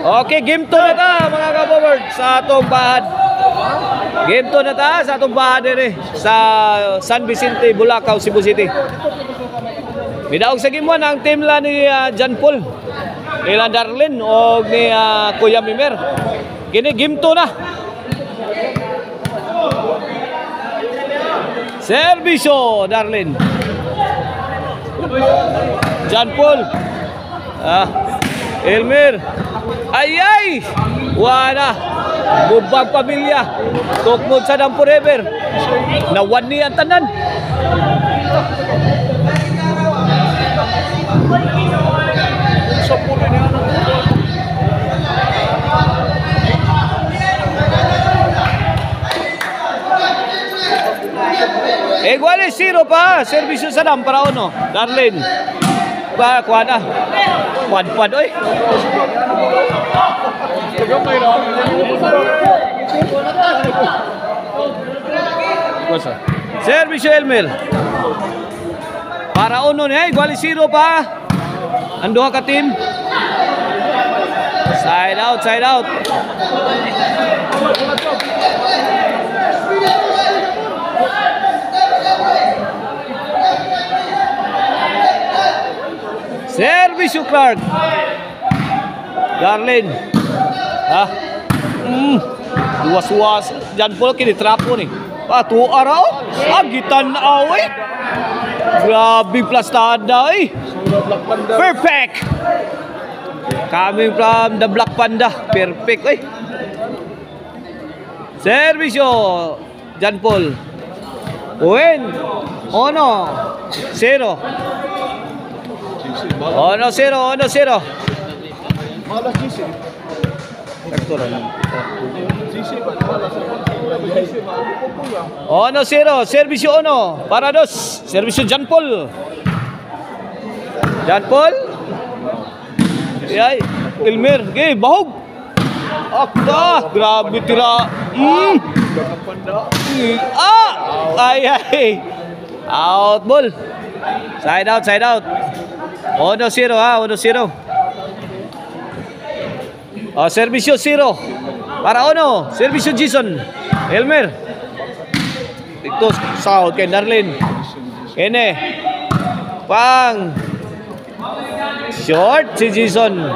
Okay, game 2 na ta mga kabobard sa atong bahad. Game 2 na ta sa atong bahad dire sa San Vicente, Bulacau, Cebu City. Bidaog sa game 1 ang team la ni John Paul, nila Darlene o ni Kuya Mimer. Kini game 2 na. Servisyo Darlene. John Paul. Elmer. Ay! Wala. Bubag pamilya. Tukmod sa dam forever. Nawan niya tanan. Igual es 0 pa. Servisyo sa dam para uno. Darlene. Ba, kuha na. Pad-pad, oy. Servisyo Elmer. Para uno niya. Igual es 0 pa. Ando ka team. Side out, side out. Servisyo Clark. Darlene. Luwas-luwas. Jan Paul kini trapo ni. Tu araw. Agitan away. Grabe plastada eh. Perfect. Coming from the Black Panda. Perfect eh. Servisyo Jan Paul. Win. Ono. 0. Ono 0. Ono 0. Servisyo ono. Para dos. Servisyo John Paul. Yay. Elmer. Okay, bahog. Grabe tira. Ay. Out ball. Side out. Ono 0 Ono 0. Servisyo 0. Para ono. Servisyo Jason. Elmer. Ito south kay Darlene. Ene. Pang. Short si Jason.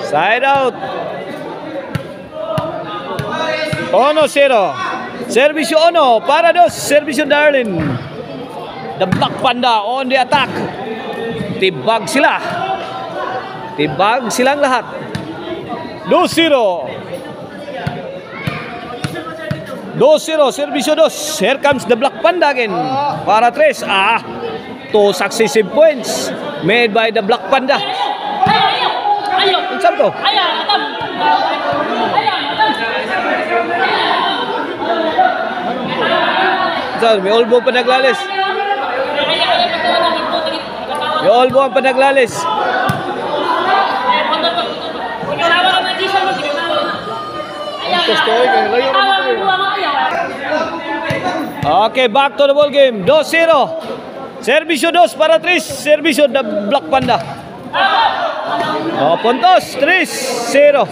Side out. Ono 0. Servisyo ono. Para dos. Servisyo Darlene. The Black Panda on the attack. Tibag silang lahat. 2-0. Servisyo 2. Here comes the Black Panda again. Para 3. 2 successive points made by the Black Panda. Saan to? May elbow pa naglalis. May elbow pa naglalis. Okay, back to the ball game. 2-0. Servisyo 2 para 3. Servisyo the Black Panda. Puntos 3-0.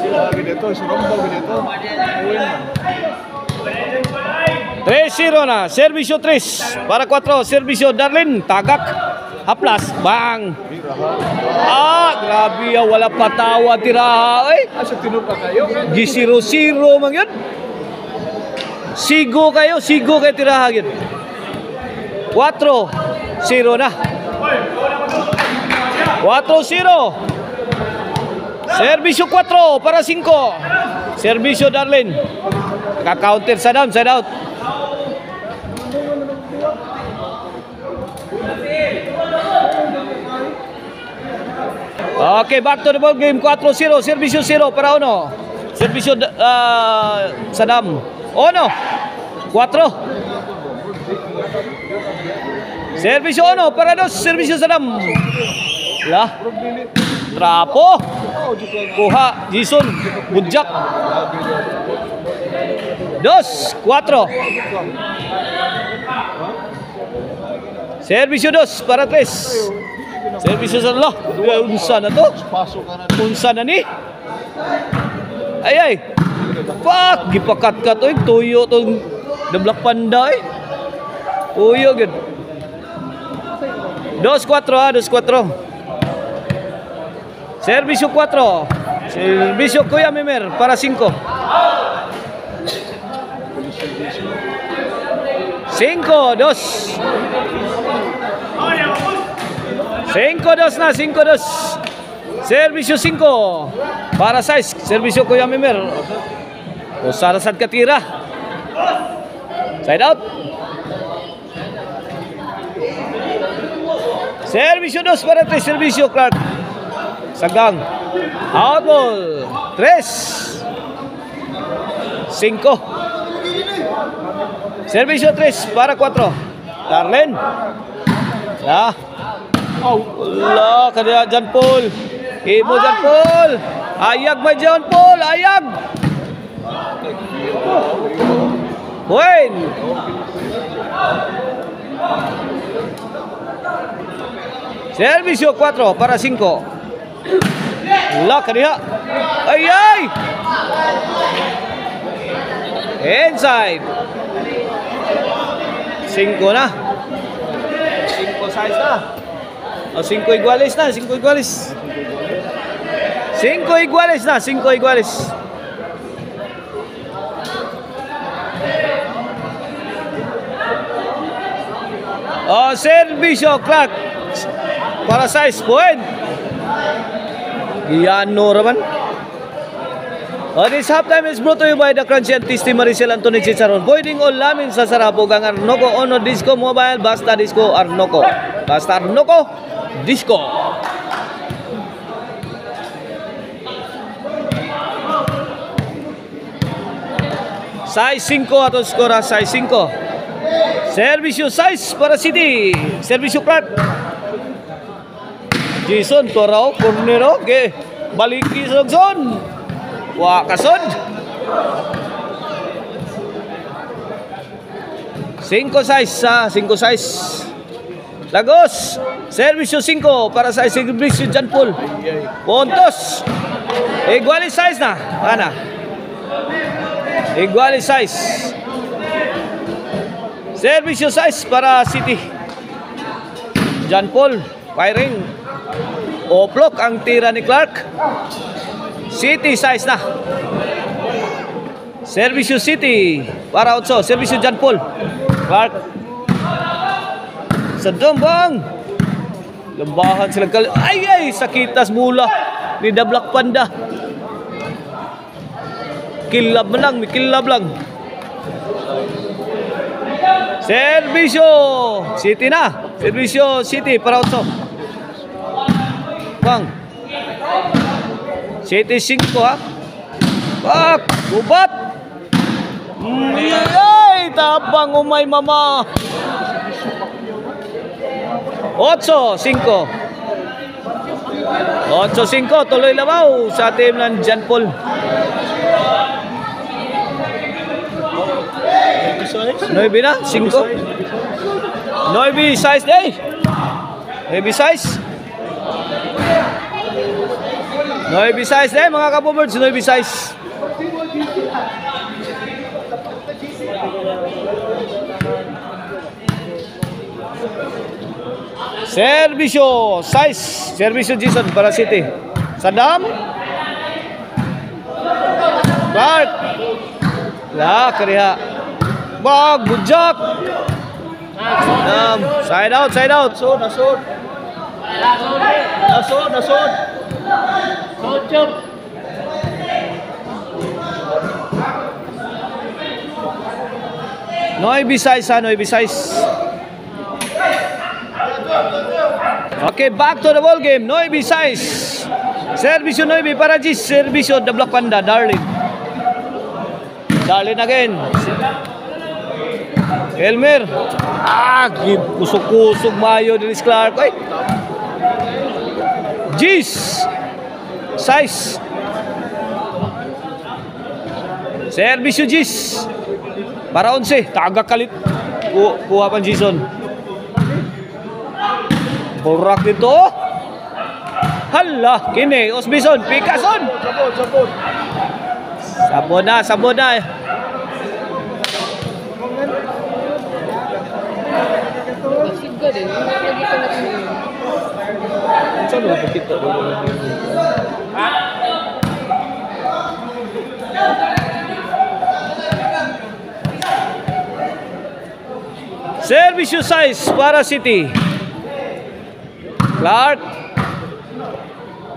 3-0 na. Servisyo 3 para 4. Servisyo Darlene. Tagak. Haplas. Bang. Grabe. Wala patawa tiraha. G0-0 man yun. Sigo kayo tiraha yun. 4-0 na. 4-0. Servisyo 4 para 5. Servisyo Darlene. Ka-counter side out. Okay, back to the ball game. 4-0. Servisyo 0 para uno. Servisyo Sadam. Ono. 4. Servisyo ono para 2. Servisyo Sadam. Trapo. Kuha. Jason. Bujak. 2-4. Servisyo 2 para 3. Servisyo sa lo. Unsa na to? Unsa na ni? Ay. Fuck, gipakat-kat oy, tuyo tong The Black Panda eh. Tuyo gid. 2-4 2-4. Servisyo 4. Servisyo Kuya Mimer para 5. 5-2. 5-2 na, 5-2. Servisyo 5 para 6. Servisyo Kuya Mimer. O sarasad katira. Side out. Servisyo 2 para 3. Servisyo Clark. Sagang. Out ball. 3. 5. Servisyo 3 para 4. Darlen. Ya. Allah, kada John Paul. Imo John Paul. Ayag ba John Paul? Ayag. Win. Servisyo 4 para 5. La kaniya. Ay. Inside. 5 na. 5 size na. O 5 iguales na, 5 iguales. 5 iguales na, 5 iguales. O servisyo Clark para 6 point. Giyano raman. This halftime is brought to you by the Crunchy and Tasty Maricel Anthony Chicharon. Voiding all lamin sa Sarapo kang Arnoco Ono Disco Mobile. Basta Disco Arnoco. Basta Arnoco Disco. Size 5 atau skora size 5. Servisyo size para City. Servisyo Clark. Jason Torao Cornero ke baliki Sogson. Wah kasod. 5 size sa 5 size. Lagos. Servisyo 5 para sa servisyo John Paul. Pontos. Igualis size na. Ana. Igualis size. Servisyo size para City. John Paul firing. Oplok ang tira ni Clark. City size na. Servisyo City para 8. Servisyo John Paul. Clark. Sa dombang. Lambahan sila kali. Ay, sakitas mula ni The Black Panda. Kilab lang, may kilab lang. Servisyo City na. Servisyo City para 8. Bang. City 5 ha. Bak, gubat. Ay, tabang umay mama. 8-5. 8-5 tuloy labaw sa team ng John Paul. 9 na, 5. 9 size day. 9 size. 9 size day mga kabobirds, 9 size. Servisyo size. Servisyo Jason para City. Saddam. Clark. La kariha. Bag bujak. Saddam. Side out, side out. Nasod. Sojop. Noibi size ha, Noibi size. Okay, back to the ball game. Noibi size. Servisyo Noibi para Gis. Servisyo The Black Panda. Darling again. Elmer. Kusog-kusog mayo din si Clark. Ay. Gis. Size. Servisyo Gis. Para 11. Tagak kalit. Kuha pa Jason. Borak dito. Hala, kini, Osbison, Pikason. Sabon na. Service size para City. Clark.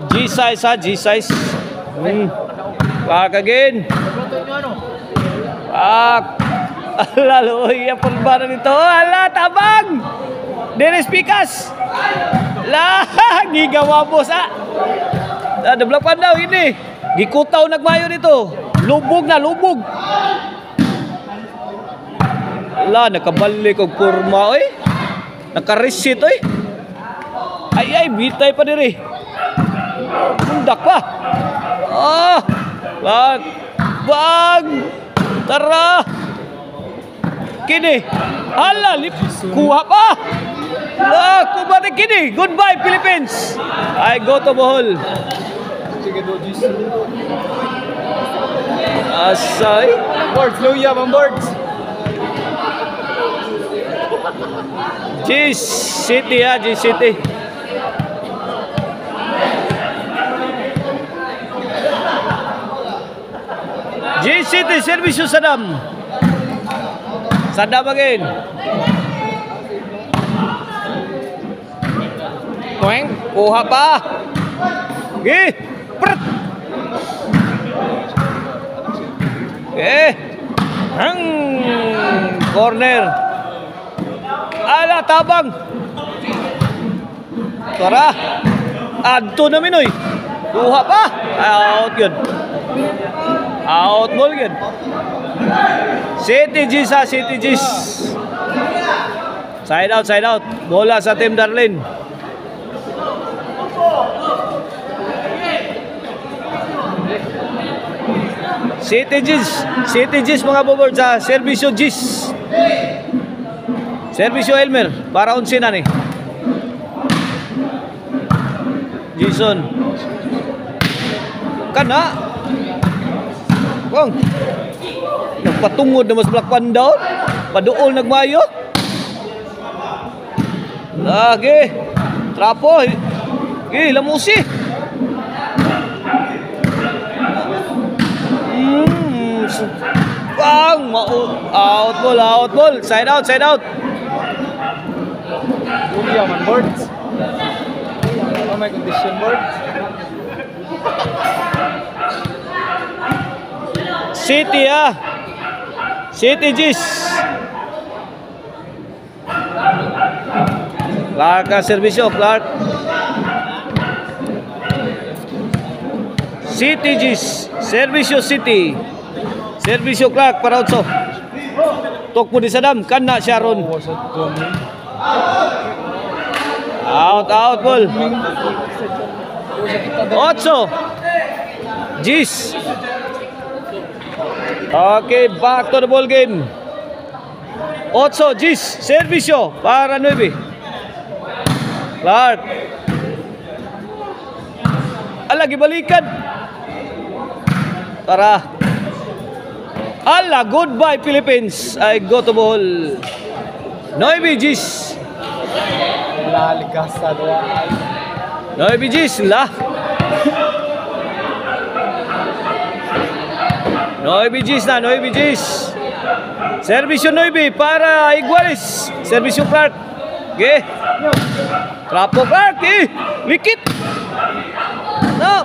G-size ha, G-size. Clark again. Ala, loy, ang pulbara nito. Ala, tabang! Deres Pikas. La, gigawa boss ah. Dablakan daw ini. Gikutaw nagmayo nito. Lubog. Ala, nakabalik og kurma oy. Naka-reset oy. Ay, bitay pa diri. Mundak pa. Bang. Tara. Kini. Hala, kuha pa. Kumati kini. Goodbye, Philippines. I go to Bohol. Asay. Boards, Luya, ang boards. G-City ha, G-City. G-City, servisyo Saddam. Saddam again. Kueng, kuha pa. Prat. Corner. Ala, tabang. Tara. Adto na minoy. Kuha pa. Out yun. Out ball yun. City G's ha, City G's. Side out. Bola sa Team Darlene. City G's mga boboard sa Servisyo G's. Servisyo Elmer para 11 na ni. Jason. Kana. Kong. Nagpatungod na mas blakpan daw. Paduol nagmayo. Lagi. Trapo. Lamusi. Bang! Out ball. Side out. Luya, ang boards. May condition boards. City ha. City G's. Clark ang servisyo, Clark. City G's. Servisyo City. Servisyo Clark para utso. Tok po di Saddam. Kana Sharon. Out ball. Otso. G's. Okay, back to the ball game. Otso, G's. Servisyo para 9. Clark. Lagi balikan. Tara. Goodbye Philippines. I go to Bohol. 9 G's. Laligasa doa. 9 G's lah. 9 G's na, 9 G's. Servisyo 9 para Iguales. Servisyo Clark. Okay. Trapo Clark. Likit. No.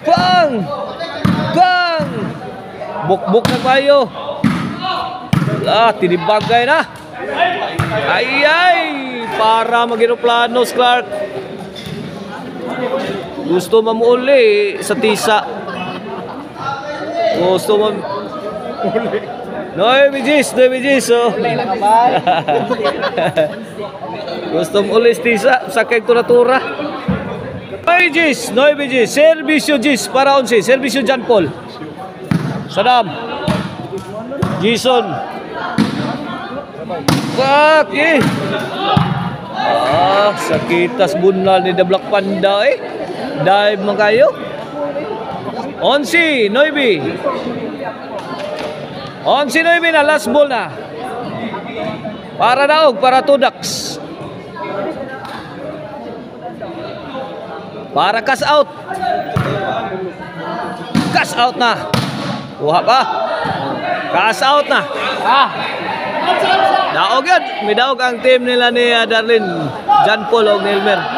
Bang. Buk na kayo. Tinibagay na. Ay. Para mag-aeroplanos Clark. Gusto mamuuli sa tisa. Gusto mo 9 G's oh. Gusto mo ulis tisa sa kay tura-tura. 9 G's Servisyo G's para 11. Servisyo John Paul. Saddam. Jason. Okay. Sakitas bunal ni The Black Panda eh. Dive man kayo. 11, 9. 11-9 na, last ball na. Para daog, para Tudax. Para cash out. Cash out na. Kuha pa. Cash out na. Daog yan. May daog ang team nila ni Darlene, John Paul o Nelmer.